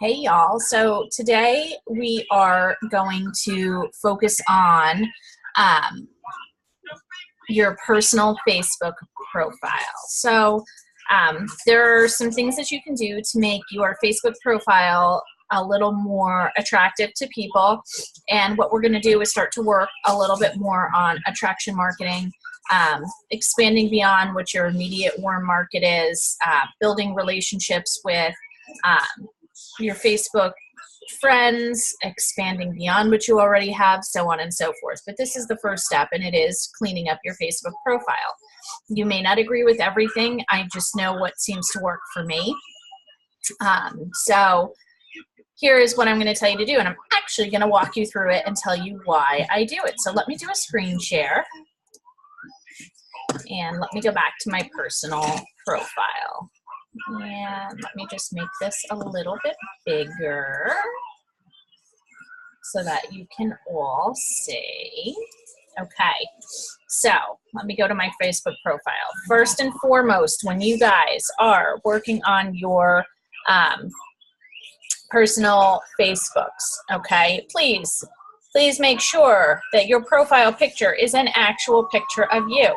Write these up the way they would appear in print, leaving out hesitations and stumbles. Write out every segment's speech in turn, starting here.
Hey y'all, so today we are going to focus on um, your personal Facebook profile. So there are some things that you can do to make your Facebook profile a little more attractive to people, and what we're going to do is start to work a little bit more on attraction marketing, expanding beyond what your immediate warm market is, building relationships with your Facebook friends, expanding beyond what you already have, so on and so forth. But this is the first step, and it is cleaning up your Facebook profile. You may not agree with everything. I just know what seems to work for me. So here is what I'm going to tell you to do, and I'm actually going to walk you through it and tell you why I do it. So let me do a screen share, and let me go back to my personal profile. And let me just make this a little bit bigger so that you can all see. Okay, so let me go to my Facebook profile. First and foremost, when you guys are working on your personal Facebooks, okay, please make sure that your profile picture is an actual picture of you.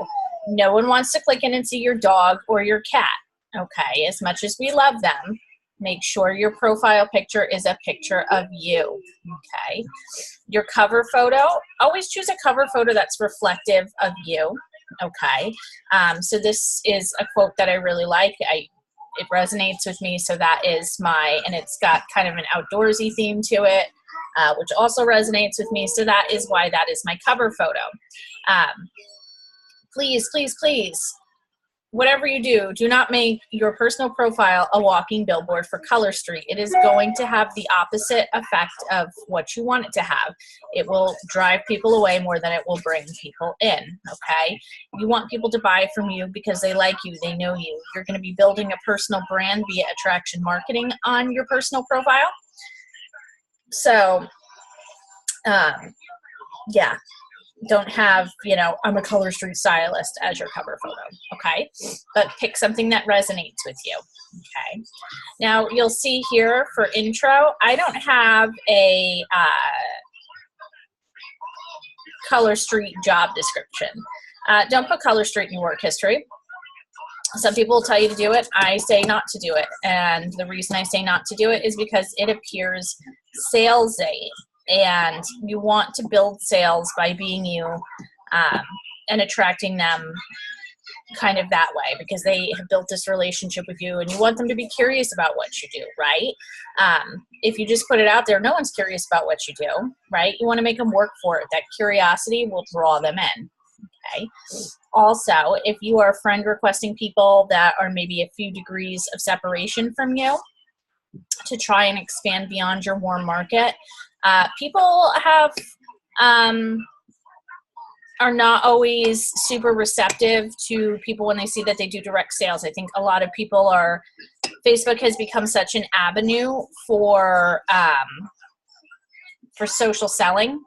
No one wants to click in and see your dog or your cat. Okay, as much as we love them, make sure your profile picture is a picture of you, okay? Your cover photo, always choose a cover photo that's reflective of you, okay? So this is a quote that I really like. It resonates with me, so that is and it's got kind of an outdoorsy theme to it, which also resonates with me, so that is why that is my cover photo. Please, whatever you do, do not make your personal profile a walking billboard for Color Street. It is going to have the opposite effect of what you want it to have. It will drive people away more than it will bring people in, okay? You want people to buy from you because they like you, they know you. You're going to be building a personal brand via attraction marketing on your personal profile. So, yeah. Don't have, I'm a Color Street stylist as your cover photo, okay? But pick something that resonates with you, okay? Now, you'll see here for intro, I don't have a Color Street job description. Don't put Color Street in your work history. Some people will tell you to do it. I say not to do it. And the reason I say not to do it is because it appears salesy. And you want to build sales by being you and attracting them kind of that way, because they have built this relationship with you and you want them to be curious about what you do, right? If you just put it out there, no one's curious about what you do, right? You want to make them work for it. That curiosity will draw them in, okay? Also, if you are friend requesting people that are maybe a few degrees of separation from you to try and expand beyond your warm market, people are not always super receptive to people when they see that they do direct sales. I think a lot of people Facebook has become such an avenue for social selling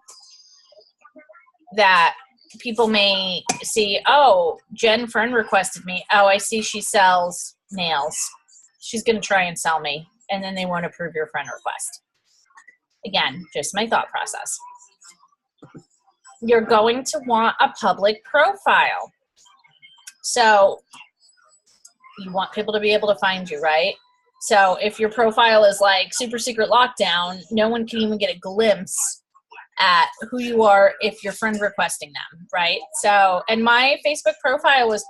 that people may see, oh, Jen friend requested me. Oh, I see she sells nails. She's going to try and sell me. And then they won't approve your friend request. Again, just my thought process. You're going to want a public profile. So you want people to be able to find you, right? So if your profile is like super secret lockdown, no one can even get a glimpse at who you are if you're friend requesting them, right? So, and my Facebook profile was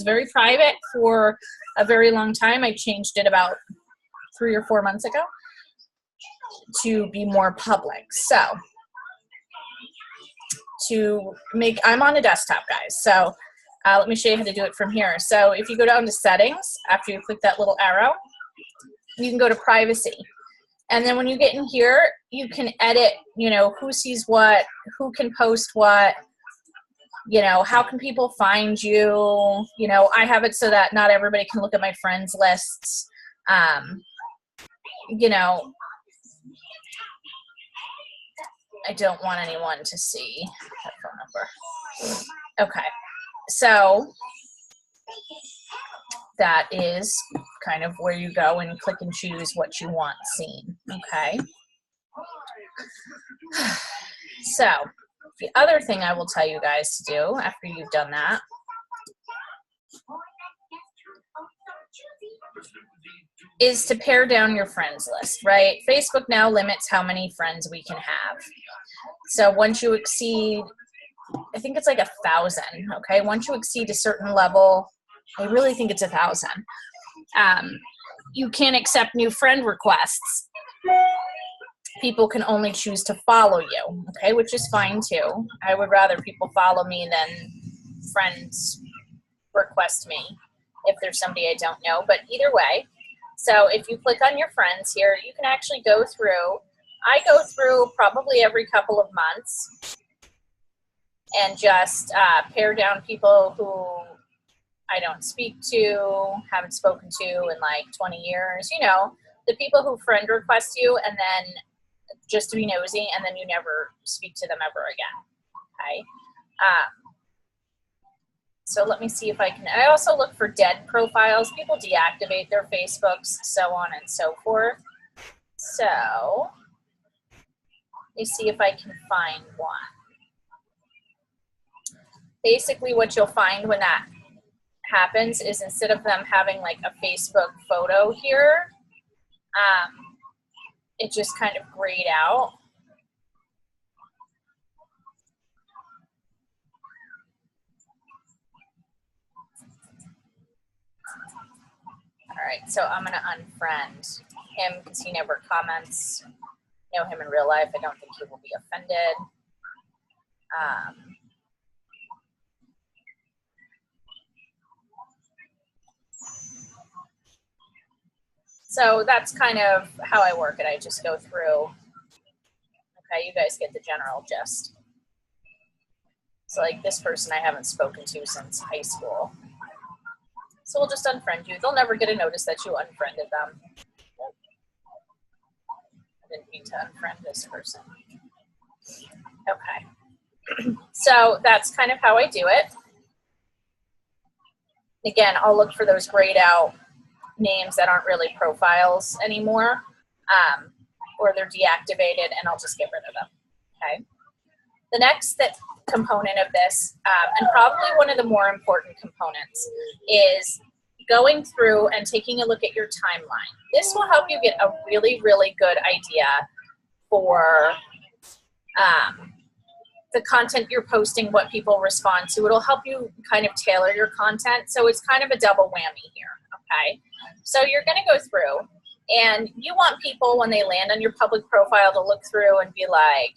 very private for a very long time. I changed it about 3 or 4 months ago to be more public. So I'm on a desktop, guys. So let me show you how to do it from here. So if you go down to settings, after you click that little arrow, you can go to privacy. And then when you get in here, you can edit, who sees what, who can post what, how can people find you? I have it so that not everybody can look at my friends lists. I don't want anyone to see that phone number. Okay, so that is kind of where you go and click and choose what you want seen, okay? So the other thing I will tell you guys to do after you've done that is to pare down your friends list, right? Facebook now limits how many friends we can have. So once you exceed, I think it's like 1,000, okay? Once you exceed a certain level, I really think it's 1,000, you can't accept new friend requests. People can only choose to follow you, okay, which is fine too. I would rather people follow me than friends request me if there's somebody I don't know, but either way. So if you click on your friends here, you can actually go through. I go through probably every couple of months and just pare down people who I don't speak to, haven't spoken to in like 20 years, you know, the people who friend request you and then just to be nosy and then you never speak to them ever again, okay? So let me see if I can, I also look for dead profiles. People deactivate their Facebooks, so on and so forth. So let me see if I can find one. Basically what you'll find when that happens is instead of them having like a Facebook photo here, it just kind of grayed out. All right, so I'm gonna unfriend him because he never comments. Know him in real life. I don't think he will be offended. So that's kind of how I work it. I just go through. Okay, you guys get the general gist. So like this person I haven't spoken to since high school. So we'll just unfriend you. They'll never get a notice that you unfriended them. I didn't mean to unfriend this person. Okay. So that's kind of how I do it. Again, I'll look for those grayed out names that aren't really profiles anymore, or they're deactivated, and I'll just get rid of them, okay? The next component of this, and probably one of the more important components, is going through and taking a look at your timeline. This will help you get a really, really good idea for the content you're posting, what people respond to. It'll help you kind of tailor your content. So it's kind of a double whammy here, okay? So you're gonna go through and you want people when they land on your public profile to look through and be like,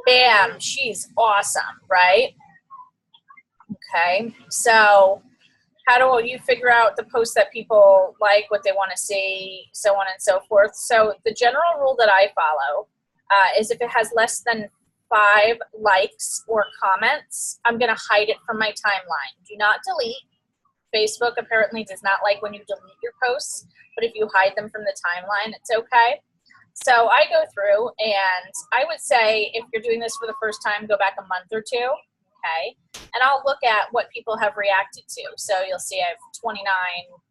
bam, she's awesome, right? Okay, so how do you figure out the posts that people like, what they wanna see, so on and so forth? So the general rule that I follow is if it has less than 5 likes or comments, I'm gonna hide it from my timeline. Do not delete. Facebook apparently does not like when you delete your posts, but if you hide them from the timeline, it's okay. So I go through and I would say if you're doing this for the first time, go back a month or two, okay? And I'll look at what people have reacted to. So you'll see I have 29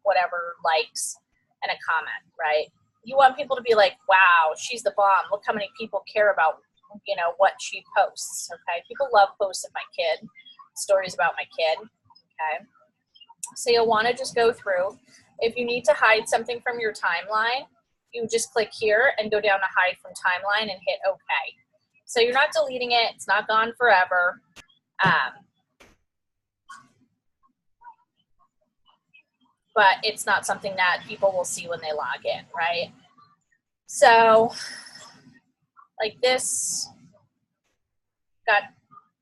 whatever likes and a comment, right? You want people to be like, wow, she's the bomb. Look how many people care about, you know, what she posts, okay? People love posts of my kid, stories about my kid, okay? So you'll want to just go through. If you need to hide something from your timeline, you just click here and go down to hide from timeline and hit OK. So you're not deleting it. It's not gone forever. But it's not something that people will see when they log in, right? So like this got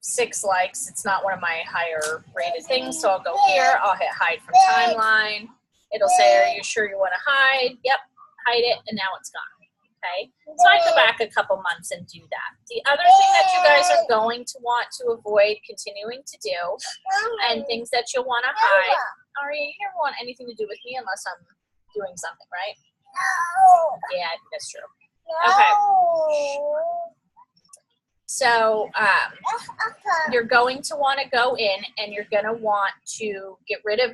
6 likes. It's not one of my higher rated things, so I'll go here. I'll hit hide from timeline. It'll say, are you sure you want to hide? Yep, hide it, and now it's gone, okay? So I go back a couple months and do that. The other thing that you guys are going to want to avoid continuing to do, and things that you'll want to hide, Aria, you never want anything to do with me unless I'm doing something, right? No. Yeah, I think that's true. Okay. So you're going to want to go in and you're going to want to get rid of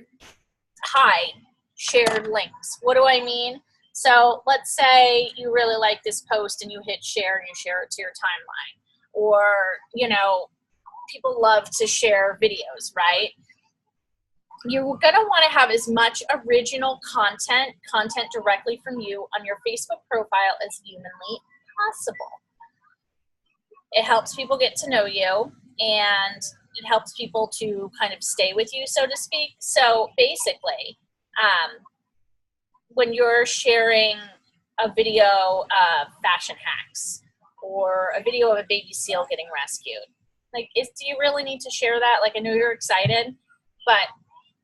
hide shared links. What do I mean? So let's say you really like this post and you hit share and you share it to your timeline. Or, you know, people love to share videos, right? You're going to want to have as much original content directly from you on your Facebook profile as humanly possible. It helps people get to know you, and it helps people to kind of stay with you, so to speak. So basically, when you're sharing a video of fashion hacks or a video of a baby seal getting rescued, like, do you really need to share that? Like, I know you're excited, but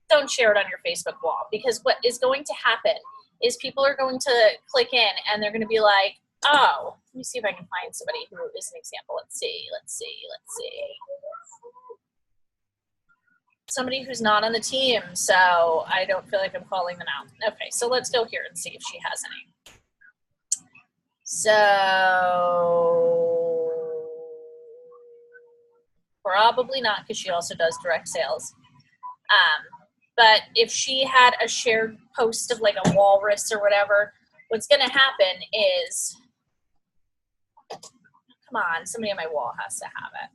don't share it on your Facebook wall, because what is going to happen is people are going to click in and they're going to be like, oh, let me see if I can find somebody who is an example. Let's see. Somebody who's not on the team, so I don't feel like I'm calling them out. Okay, so let's go here and see if she has any. So probably not, because she also does direct sales. But if she had a shared post of like a walrus or whatever, what's going to happen is, come on, somebody on my wall has to have it.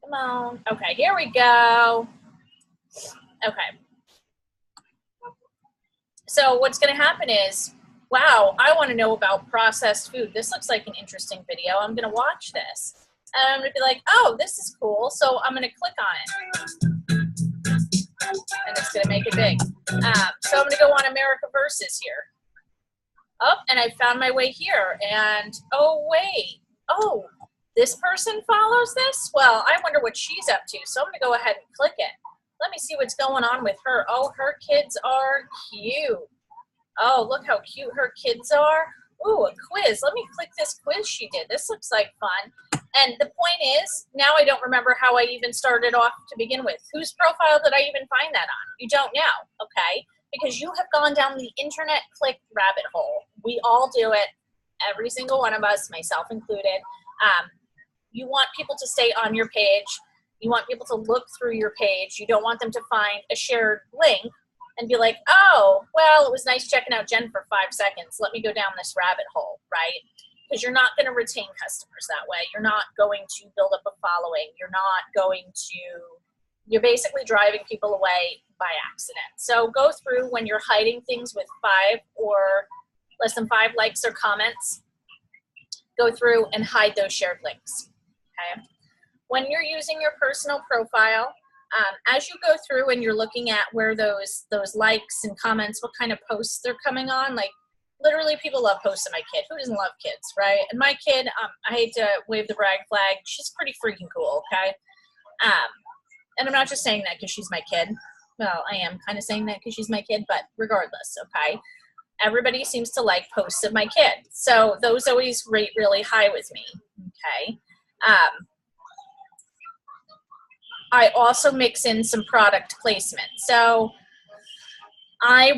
Come on. Okay, here we go. Okay. So what's going to happen is, wow, I want to know about processed food. This looks like an interesting video. I'm going to watch this. And I'm going to be like, oh, this is cool. So I'm going to click on it. And it's going to make it big. So I'm going to go on America Versus here. Oh, and I found my way here. And, oh, wait. Oh, this person follows this? Well, I wonder what she's up to. So I'm going to go ahead and click it. Let me see what's going on with her. Oh, her kids are cute. Oh, look how cute her kids are. Ooh, a quiz. Let me click this quiz she did. This looks like fun. And the point is, now I don't remember how I even started off to begin with. Whose profile did I even find that on? You don't know, okay? Because you have gone down the internet click rabbit hole. We all do it. Every single one of us, myself included. You want people to stay on your page. You want people to look through your page. You don't want them to find a shared link and be like, oh, well, it was nice checking out Jen for 5 seconds. Let me go down this rabbit hole, right? Because you're not going to retain customers that way. You're not going to build up a following. You're basically driving people away by accident. So go through when you're hiding things with 5 or less than 5 likes or comments. Go through and hide those shared links, okay? When you're using your personal profile, as you go through and you're looking at where those likes and comments, what kind of posts they're coming on, like literally people love posts of my kid. Who doesn't love kids, right? And my kid, I hate to wave the brag flag, she's pretty freaking cool, okay? And I'm not just saying that because she's my kid. Well, I am kind of saying that because she's my kid, but regardless, okay? Everybody seems to like posts of my kid. So those always rate really high with me, okay? I also mix in some product placement. So I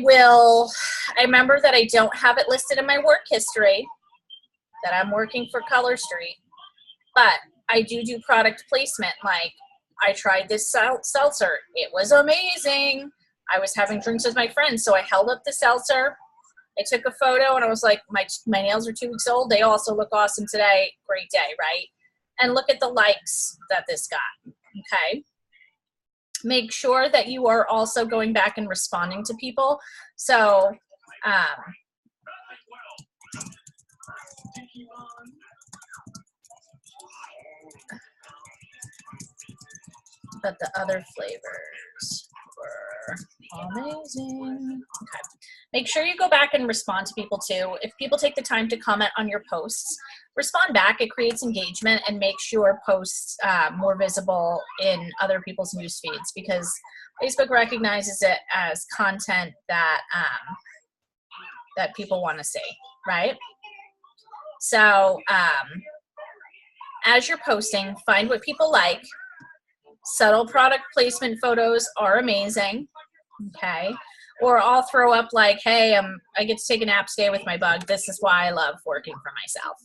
remember that I don't have it listed in my work history, that I'm working for Color Street, but I do product placement. Like, I tried this seltzer. It was amazing. I was having drinks with my friends, so I held up the seltzer. I took a photo, and I was like, my nails are 2 weeks old. They also look awesome today. Great day, right? And look at the likes that this got, okay? Make sure that you are also going back and responding to people. So, but the other flavors were amazing. Okay. Make sure you go back and respond to people too. If people take the time to comment on your posts, respond back. It creates engagement and makes your posts more visible in other people's news feeds, because Facebook recognizes it as content that that people want to see, right? So as you're posting, find what people like. Subtle product placement photos are amazing, okay? Or I'll throw up like, hey, I get to take a nap, stay with my bug. This is why I love working for myself.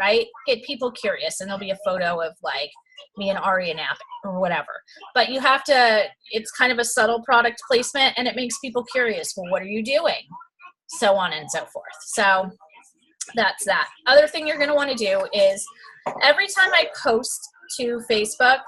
right? Get people curious, and there'll be a photo of like me and Ari napping or whatever. But you have to, it's kind of a subtle product placement, and it makes people curious. Well, what are you doing? So on and so forth. So that's that. Other thing you're going to want to do is every time I post to Facebook,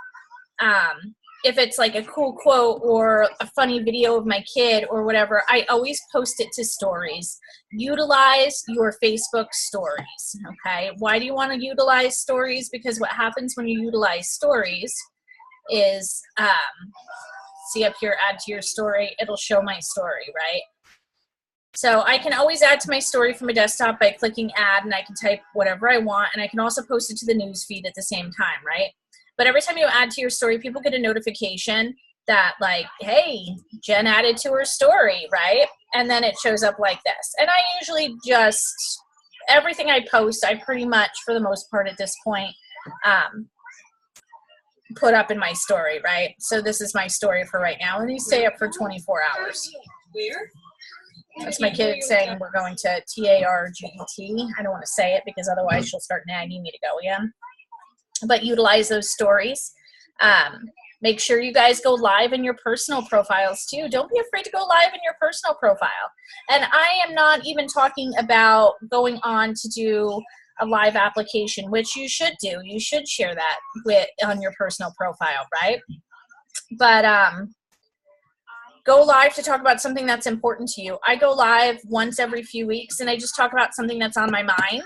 if it's like a cool quote or a funny video of my kid or whatever, I always post it to stories. Utilize your Facebook stories, okay? Why do you want to utilize stories? Because what happens when you utilize stories is, see up here, add to your story, it'll show my story, right? So I can always add to my story from a desktop by clicking add, and I can type whatever I want, and I can also post it to the news feed at the same time, right? But every time you add to your story, people get a notification that like, hey, Jen added to her story, right? And then it shows up like this. And I usually just, everything I post, I pretty much, for the most part at this point, put up in my story, right? So this is my story for right now, and these stay up for 24 hours. That's my kid saying we're going to TARGET. I don't want to say it because otherwise she'll start nagging me to go again. But utilize those stories. Make sure you guys go live in your personal profiles too. Don't be afraid to go live in your personal profile. And I am not even talking about going on to do a live application, which you should do. You should share that on your personal profile, right? But go live to talk about something that's important to you. I go live once every few weeks, and I just talk about something that's on my mind.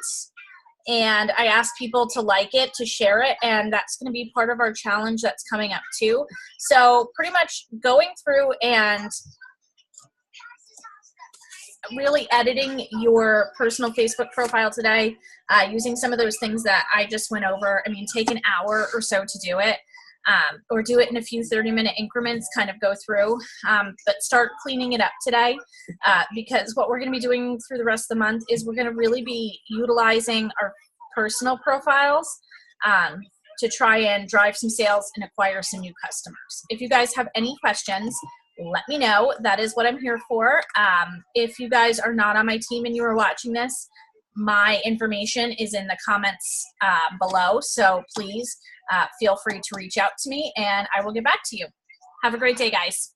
And I ask people to like it, to share it, and that's going to be part of our challenge that's coming up too. So pretty much going through and really editing your personal Facebook profile today, using some of those things that I just went over. I mean, take an hour or so to do it, or do it in a few 30-minute increments, kind of go through, but start cleaning it up today, because what we're going to be doing through the rest of the month is we're going to really be utilizing our personal profiles to try and drive some sales and acquire some new customers. If you guys have any questions, let me know. That is what I'm here for. If you guys are not on my team and you are watching this, my information is in the comments below, so please feel free to reach out to me and I will get back to you. Have a great day, guys.